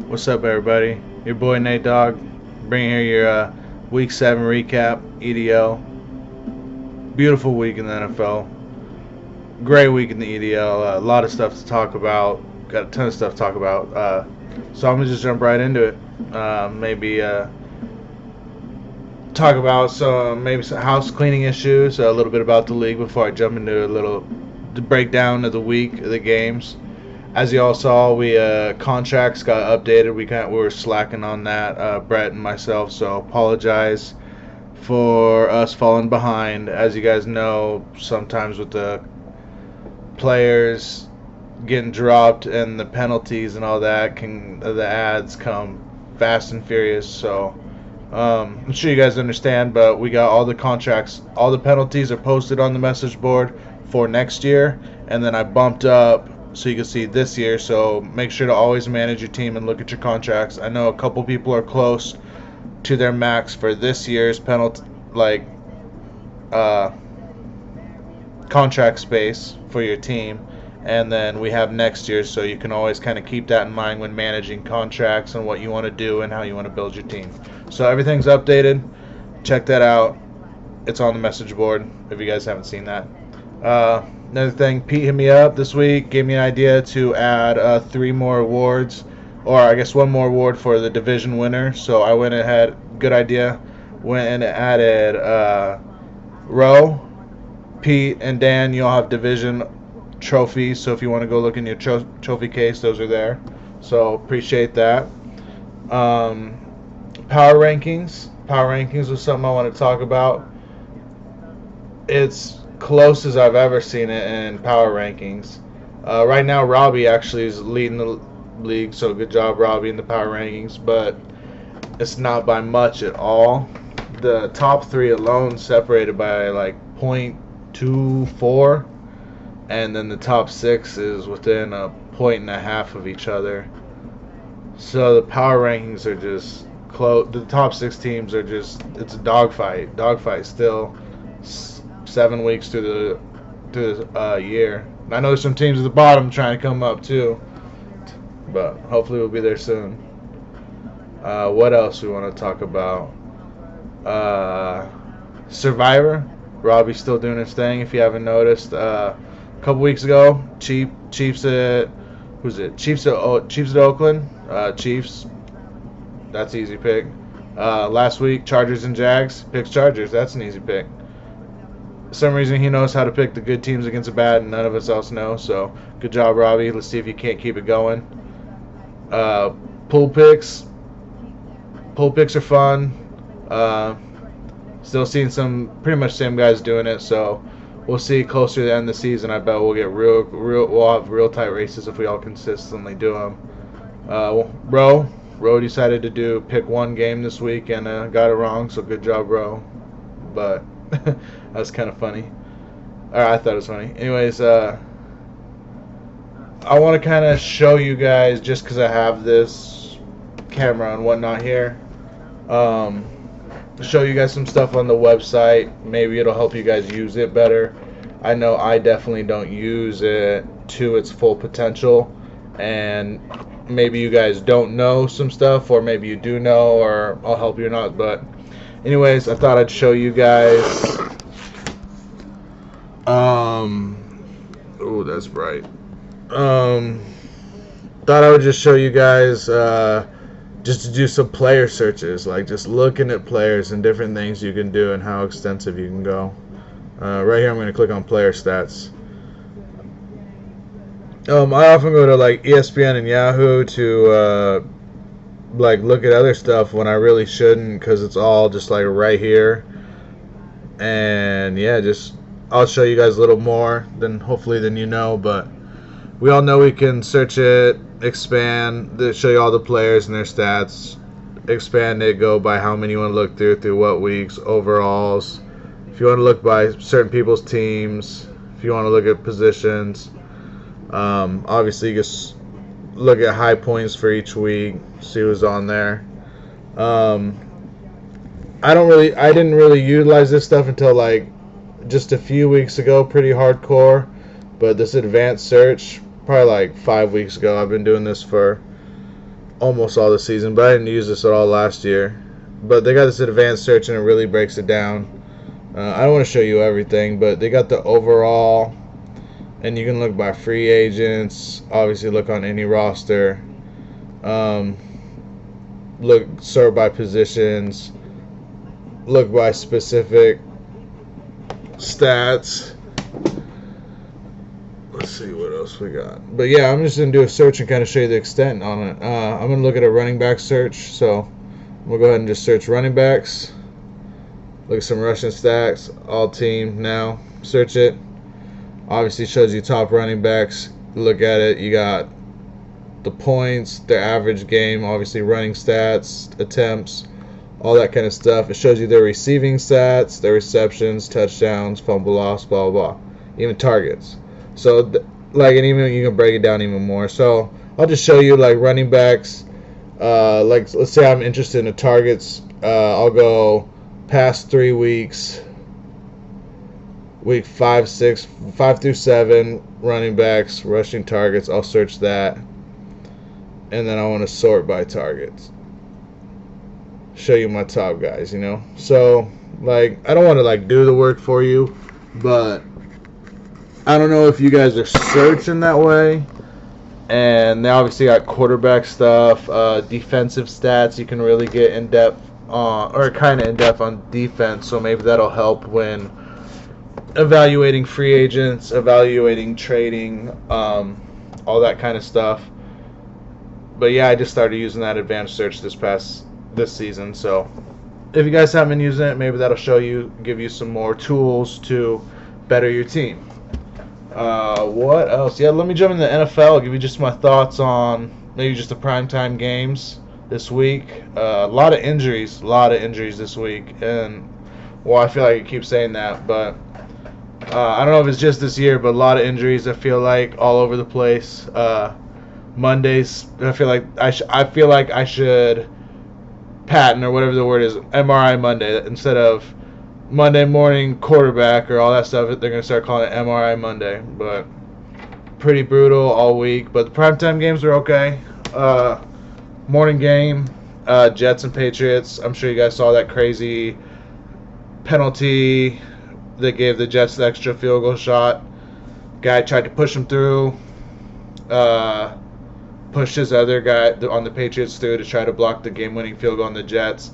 What's up, everybody? Your boy Nate Dogg, bringing here your Week 7 recap, EDL. Beautiful week in the NFL. Great week in the EDL. A lot of stuff to talk about. Got a ton of stuff to talk about. So I'm going to just jump right into it. Maybe talk about some house cleaning issues, a little bit about the league before I jump into a little breakdown of the week, of the games. As you all saw, we contracts got updated. We were slacking on that, Brett and myself. So apologize for us falling behind. As you guys know, sometimes with the players getting dropped and the penalties and all that, the ads come fast and furious. So I'm sure you guys understand, but we got all the contracts, all the penalties are posted on the message board for next year, and then I bumped up so you can see this year. So make sure to always manage your team and look at your contracts. I know a couple people are close to their max for this year's penalty, contract space for your team, and then we have next year, so you can always kind of keep that in mind when managing contracts and what you want to do and how you want to build your team. So everything's updated. Check that out. It's on the message board if you guys haven't seen that. Another thing, Pete hit me up this week, gave me an idea to add 3 more awards, or I guess 1 more award for the division winner. So I went ahead, good idea, went and added Roe, Pete, and Dan. You all have division trophies, so if you want to go look in your trophy case, those are there. So appreciate that. Power rankings. Power rankings was something I want to talk about. It's close as I've ever seen it in power rankings. Right now, Robbie actually is leading the league, so good job, Robbie, in the power rankings, but it's not by much at all. The top 3 alone separated by like 0.24, and then the top 6 is within a 1.5 of each other. So the power rankings are just close. The top 6 teams are just, it's a dogfight. Dogfight still. 7 weeks through the year. And I know there's some teams at the bottom trying to come up too, but hopefully we'll be there soon. What else we want to talk about? Survivor. Robbie's still doing his thing. If you haven't noticed, a couple weeks ago, Chiefs at Oakland. Chiefs. That's an easy pick. Last week, Chargers and Jags. Picks Chargers. That's an easy pick. For some reason, he knows how to pick the good teams against the bad, and none of us else know. So good job, Robbie. Let's see if you can't keep it going. Pool picks. Pool picks are fun. Still seeing some pretty much same guys doing it. So we'll see closer to the end of the season. I bet we'll get we'll have real tight races if we all consistently do them. Ro decided to pick 1 game this week and got it wrong. So good job, Ro. But that's kind of funny. I thought it was funny. Anyways, I want to kind of show you guys, just because I have this camera and whatnot here, show you guys some stuff on the website. Maybe it'll help you guys use it better. I know I definitely don't use it to its full potential, and maybe you guys don't know some stuff, or maybe you do know, or I'll help you or not. But anyways, I thought I'd show you guys. Oh, that's bright. Thought I would just show you guys, just to do some player searches, like just looking at players and different things you can do and how extensive you can go. Right here, I'm going to click on player stats. I often go to like ESPN and Yahoo to like look at other stuff when I really shouldn't, because it's all just like right here. And yeah, just I'll show you guys a little more than you know, but we all know we can search it, expand, show you all the players and their stats, expand it, go by how many you want to look through what weeks, overalls. If you want to look by certain people's teams, if you want to look at positions, obviously you just look at high points for each week, see who's on there. I didn't really utilize this stuff until like just a few weeks ago, pretty hardcore. But this advanced search, probably like 5 weeks ago. I've been doing this for almost all the season, but I didn't use this at all last year. But they got this advanced search, and it really breaks it down. I don't want to show you everything, but they got the overall, and you can look by free agents. Obviously, look on any roster. Look, sort by positions. Look by specific stats. Let's see what else we got. But yeah, I'm just going to do a search and kind of show you the extent on it. I'm going to look at a running back search. So we'll go ahead and just search running backs. Look at some rushing stats. All team now. Search it. Obviously shows you top running backs. Look at it. You got the points, their average game, obviously running stats, attempts, all that kind of stuff. It shows you their receiving stats, their receptions, touchdowns, fumble loss, blah, blah, blah. Even targets. So, and even you can break it down even more. So, I'll just show you, like, running backs. Let's say I'm interested in the targets. I'll go past 3 weeks. Week 5 through 7, running backs, rushing targets. I'll search that. And then I want to sort by targets. Show you my top guys, you know. So, like, I don't want to, like, do the work for you, but I don't know if you guys are searching that way. And they obviously got quarterback stuff, defensive stats. You can really get in depth on, or kind of in depth on defense. So maybe that'll help when evaluating free agents, evaluating trading, all that kind of stuff. But yeah, I just started using that advanced search this season. So if you guys haven't been using it, maybe that'll give you some more tools to better your team. What else? Yeah, let me jump into the NFL. I'll give you just my thoughts on maybe just the primetime games this week. A lot of injuries this week, and well, I feel like I keep saying that, but I don't know if it's just this year, but a lot of injuries. I feel like all over the place. Mondays, I feel like I should patent, or whatever the word is, MRI Monday, instead of Monday morning quarterback or all that stuff. They're going to start calling it MRI Monday. But pretty brutal all week. But the primetime games are okay. Morning game, Jets and Patriots. I'm sure you guys saw that crazy penalty that gave the Jets the extra field goal shot. Guy tried to push him through. Pushed his other guy on the Patriots through to try to block the game-winning field goal on the Jets.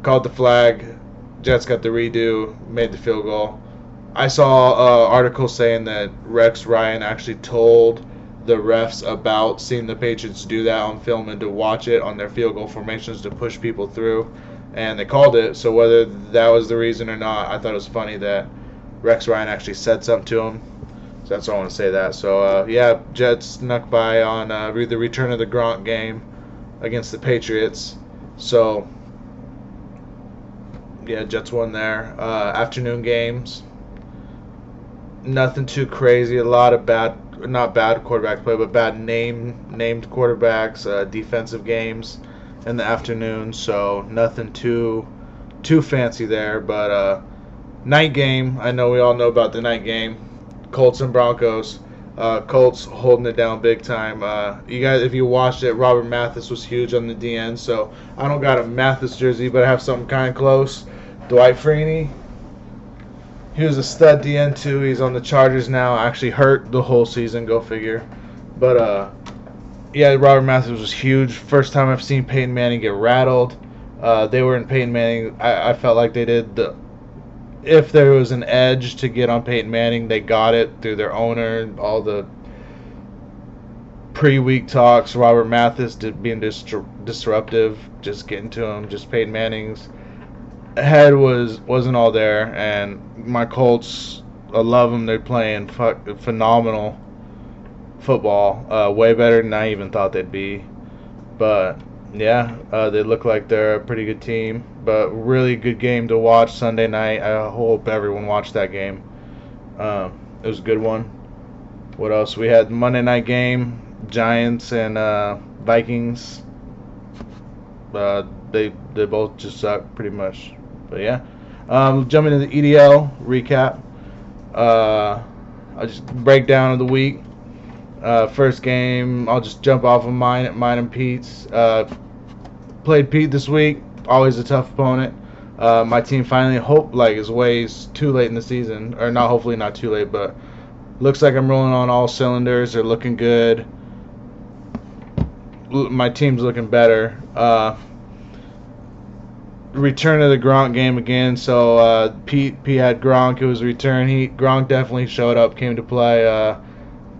Called the flag. Jets got the redo, made the field goal. I saw an article saying that Rex Ryan actually told the refs about seeing the Patriots do that on film and to watch it on their field goal formations to push people through, and they called it. So whether that was the reason or not, I thought it was funny that Rex Ryan actually said something to him. So that's why I want to say that. So, yeah, Jets snuck by on the return of the Gronk game against the Patriots. So, yeah, Jets won there. Afternoon games. Nothing too crazy. A lot of not bad quarterback play, but bad named quarterbacks. Defensive games in the afternoon. So, nothing too fancy there. But night game, I know we all know about the night game. Colts and Broncos. Colts holding it down big time. You guys, if you watched it, Robert Mathis was huge on the DN. So I don't got a Mathis jersey, but I have something kind of close. Dwight Freeney. He was a stud DN too. He's on the Chargers now. Actually hurt the whole season. Go figure. But yeah, Robert Mathis was huge. First time I've seen Peyton Manning get rattled. They were in Peyton Manning. I felt like they did if there was an edge to get on Peyton Manning, they got it through their owner, all the pre-week talks, Robert Mathis being disruptive, just getting to him. Just Peyton Manning's head wasn't all there, and my Colts, I love them. They're playing phenomenal football, way better than I even thought they'd be. But yeah, they look like they're a pretty good team, but really good game to watch Sunday night. I hope everyone watched that game. It was a good one. What else? We had Monday night game, Giants and Vikings. They both just suck pretty much. But yeah, jumping into the EDL recap. I'll just break down of the week. First game, I'll just jump off of mine and Pete's. Played Pete this week. Always a tough opponent. My team finally is ways too late in the season, or not. Hopefully not too late, but looks like I'm rolling on all cylinders. They're looking good. My team's looking better. Return of the Gronk game again. So Pete had Gronk. It was a return. Gronk definitely showed up, came to play.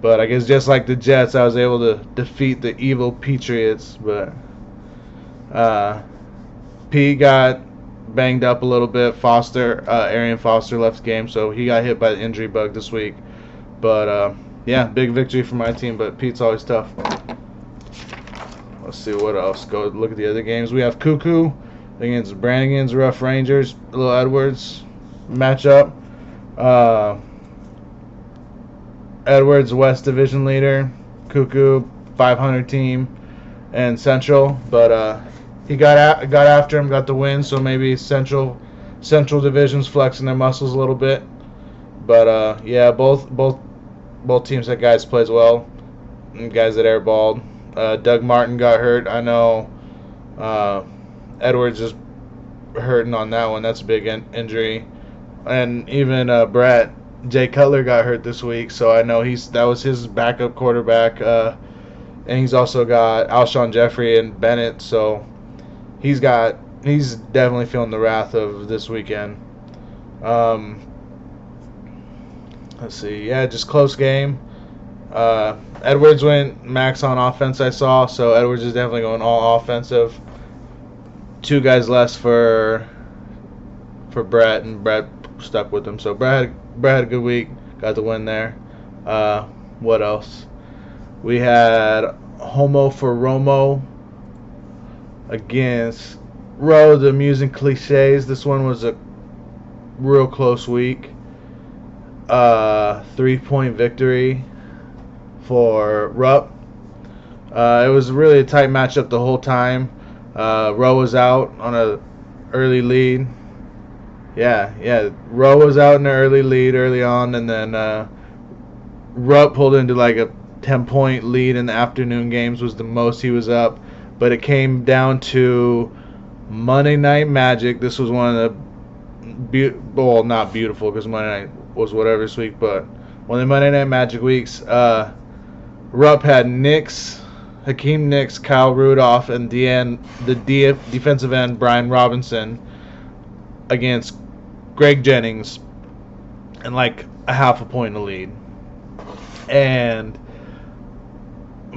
But I guess just like the Jets, I was able to defeat the evil Patriots. But Pete got banged up a little bit. Arian Foster left the game, so he got hit by the injury bug this week. But yeah, big victory for my team. But Pete's always tough. Let's see what else. Go look at the other games. We have Cuckoo against Brannigan's Rough Rangers. Little Edwards matchup. Edwards West Division leader. Cuckoo 500 team and Central, but he got after him, got the win. So maybe Central Division's flexing their muscles a little bit. But yeah, both teams had guys plays well, and guys that airballed. Doug Martin got hurt. I know Edwards is hurting on that one. That's a big injury. And even Brett, Jay Cutler got hurt this week, so I know that was his backup quarterback. And he's also got Alshon Jeffrey and Bennett, so he's definitely feeling the wrath of this weekend. Let's see. Yeah, just close game. Edwards went max on offense, I saw, so Edwards is definitely going all offensive. 2 guys less for Brett, and Brett stuck with him. So Brett had a good week, got the win there. What else? We had Homo for Romo against Row, the Amusing Cliches. This one was a real close week. 3-point victory for Rupp. It was really a tight matchup the whole time. Rowe was out on an early lead. Yeah. Rowe was out in an early lead early on, and then Rupp pulled into like a 10-point lead in the afternoon games was the most he was up. But it came down to Monday Night Magic. This was one of the not beautiful because Monday Night was whatever this week, but one of the Monday Night Magic weeks. Rupp had Hakeem Nicks, Kyle Rudolph, and the defensive end Brian Robinson against Greg Jennings, and like a half a point in the lead. And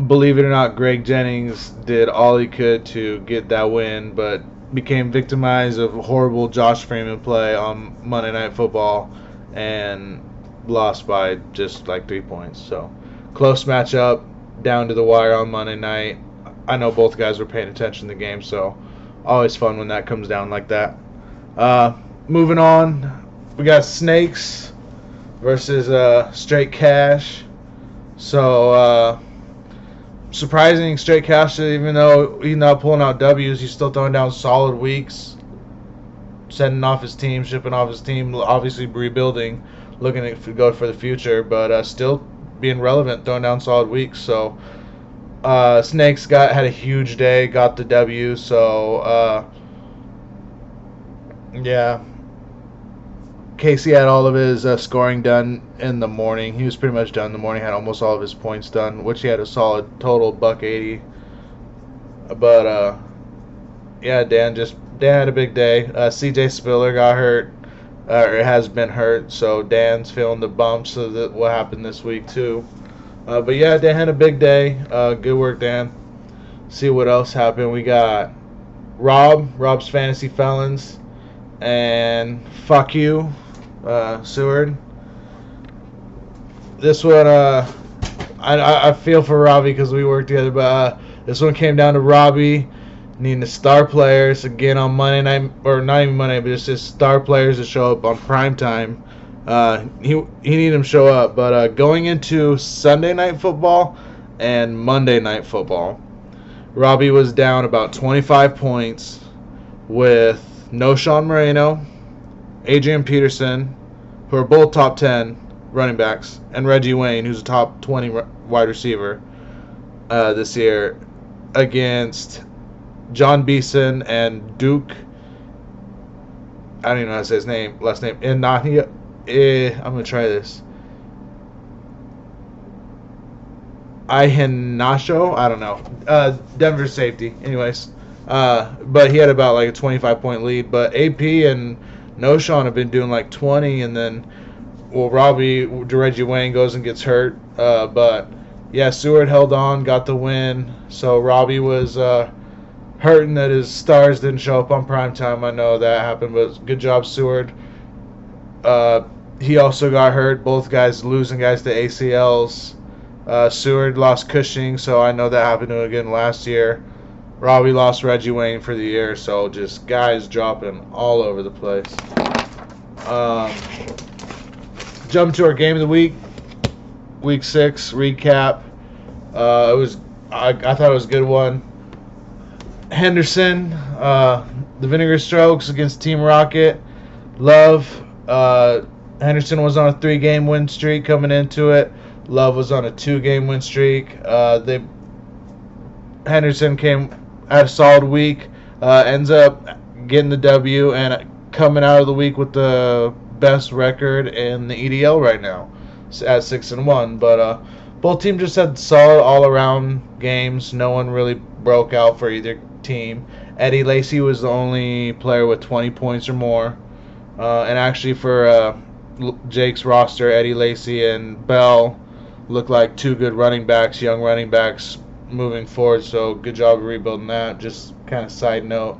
believe it or not, Greg Jennings did all he could to get that win, but became victimized of a horrible Josh Freeman play on Monday Night Football and lost by just like 3 points. So close matchup, down to the wire on Monday night. I know both guys were paying attention to the game, so always fun when that comes down like that. Moving on, we got Snakes versus Straight Cash. So surprising, Straight Cash, even though he's not pulling out W's, he's still throwing down solid weeks, sending off his team, shipping off his team, obviously rebuilding, looking to go for the future, but still being relevant, throwing down solid weeks. So Snakes had a huge day, got the W. So yeah, Casey had all of his scoring done in the morning. He was pretty much done in the morning, had almost all of his points done, which he had a solid total $180. But yeah, Dan had a big day. CJ Spiller got hurt, or has been hurt, so Dan's feeling the bumps of what happened this week too. But yeah, Dan had a big day. Good work, Dan. See what else happened. We got Rob's Fantasy Felons, and fuck you, Seward. This one, I feel for Robbie because we work together, but this one came down to Robbie needing the star players again on Monday night, or not even Monday, but it's just star players to show up on prime time. He needed them to show up, but going into Sunday Night Football and Monday Night Football, Robbie was down about 25 points with no Sean Moreno, Adrian Peterson, who are both top 10, running backs, and Reggie Wayne, who's a top 20 wide receiver this year, against John Beeson and Duke. I don't even know how to say his last name. I'm gonna try this. Iheanacho? I don't know. Denver safety. Anyways, but he had about like a 25-point lead. But AP and Noshawn have been doing like 20, and then Reggie Wayne goes and gets hurt. But yeah, Seward held on, got the win. So Robbie was hurting that his stars didn't show up on primetime. I know that happened, but good job, Seward. He also got hurt. Both guys losing guys to ACLs. Seward lost Cushing, so I know that happened to him again last year. Robbie lost Reggie Wayne for the year, so just guys dropping all over the place. Jump to our game of the week, week 6 recap. I thought it was a good one. Henderson, the Vinegar Strokes against Team Rocket. Love. Henderson was on a 3-game win streak coming into it. Love was on a 2-game win streak. Henderson had a solid week. Ends up getting the W and coming out of the week with the best record in the EDL right now at 6-1. But both teams just had solid all-around games. No one really broke out for either team. Eddie Lacy was the only player with 20 points or more. And actually for Jake's roster, Eddie Lacy and Bell look like 2 good running backs, young running backs moving forward. So good job of rebuilding that. Just kind of side note.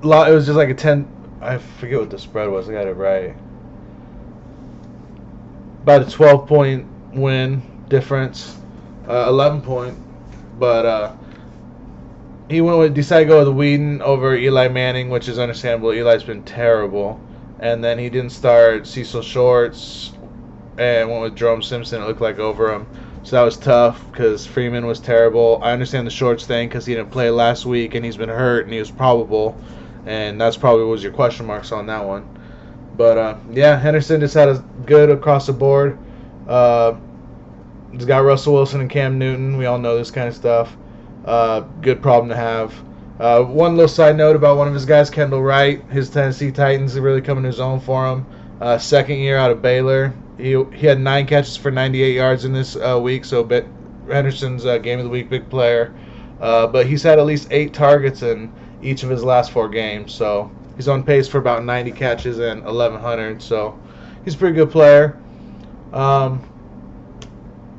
It was just like a 10. I forget what the spread was. I got it right. About a 12-point win difference, 11-point. But he decided to go with Whedon over Eli Manning, which is understandable. Eli's been terrible. And then he didn't start Cecil Shorts and went with Jerome Simpson. It looked like over him. So that was tough because Freeman was terrible. I understand the Shorts thing because he didn't play last week and he's been hurt and he was probable. And that's probably was your question marks on that one. But, yeah, Henderson just had a good across the board. He's got Russell Wilson and Cam Newton. We all know this kind of stuff. Good problem to have. One little side note about one of his guys, Kendall Wright. His Tennessee Titans are really coming to his own for him. Second year out of Baylor. He had 9 catches for 98 yards in this week, so Henderson's game of the week, big player. But he's had at least 8 targets in each of his last 4 games, so he's on pace for about 90 catches and 1,100, so he's a pretty good player.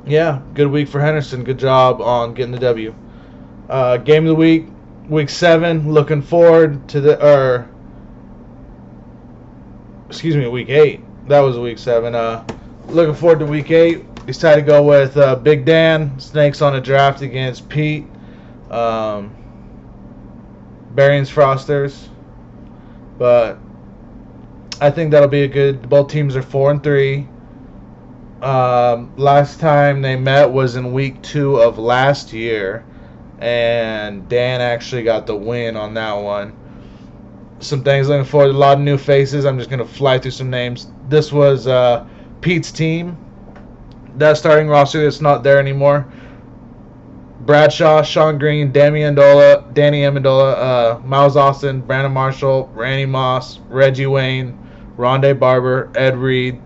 Yeah, good week for Henderson. Good job on getting the W. Game of the week, week 7. Looking forward to week 8. That was week 7. Looking forward to week 8. Decided to go with Big Dan. Snakes on a draft against Pete. Barion's Frosters. But I think that'll be a good. Both teams are 4-3. Last time they met was in week 2 of last year, and Dan actually got the win on that one. Some things looking forward to, a lot of new faces. I'm just going to fly through some names. This was Pete's team. That starting roster that's not there anymore. Bradshaw, Sean Green, Danny Amendola, Miles Austin, Brandon Marshall, Randy Moss, Reggie Wayne, Rondé Barber, Ed Reed.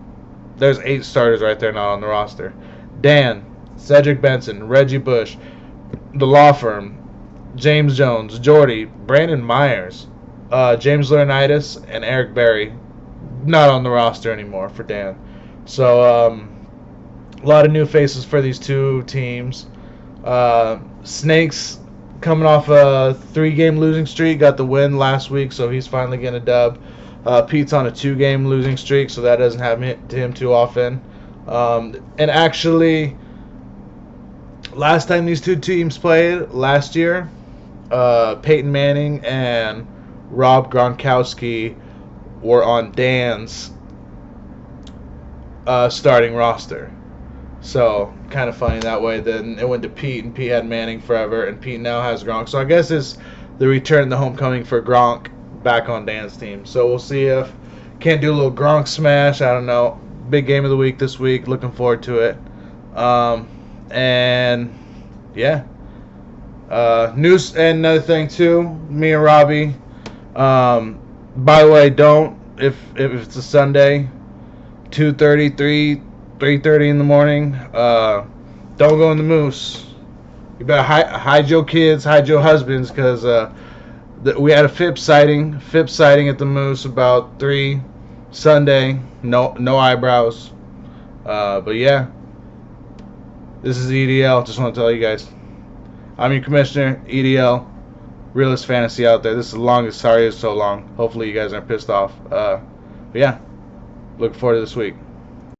There's 8 starters right there not on the roster. Dan, Cedric Benson, Reggie Bush, The Law Firm, James Jones, Jordy, Brandon Myers, James Laurinaitis, and Eric Berry. Not on the roster anymore for Dan. So, a lot of new faces for these 2 teams. Snakes coming off a 3-game losing streak, got the win last week, so he's finally getting a dub. Pete's on a 2-game losing streak, so that doesn't happen to him too often. And actually, last time these 2 teams played, last year, Peyton Manning and Rob Gronkowski were on Dan's starting roster. So, kind of funny that way. Then it went to Pete, and Pete had Manning forever, and Pete now has Gronk. So I guess it's the return, the homecoming for Gronk back on Dan's team. So we'll see if Can't do a little Gronk smash. I don't know. Big game of the week this week. Looking forward to it. And yeah. News and another thing too. Me and Robbie. By the way, don't if it's a Sunday, 2:30, 3:30 in the morning. Don't go in the Moose. You better hide your kids, hide your husbands, because we had a FIP sighting at the Moose about 3 Sunday. No eyebrows. But yeah, this is EDL. Just want to tell you guys. I'm your commissioner, EDL, realest fantasy out there. This is the longest. Sorry it's so long. Hopefully you guys aren't pissed off. But yeah, looking forward to this week.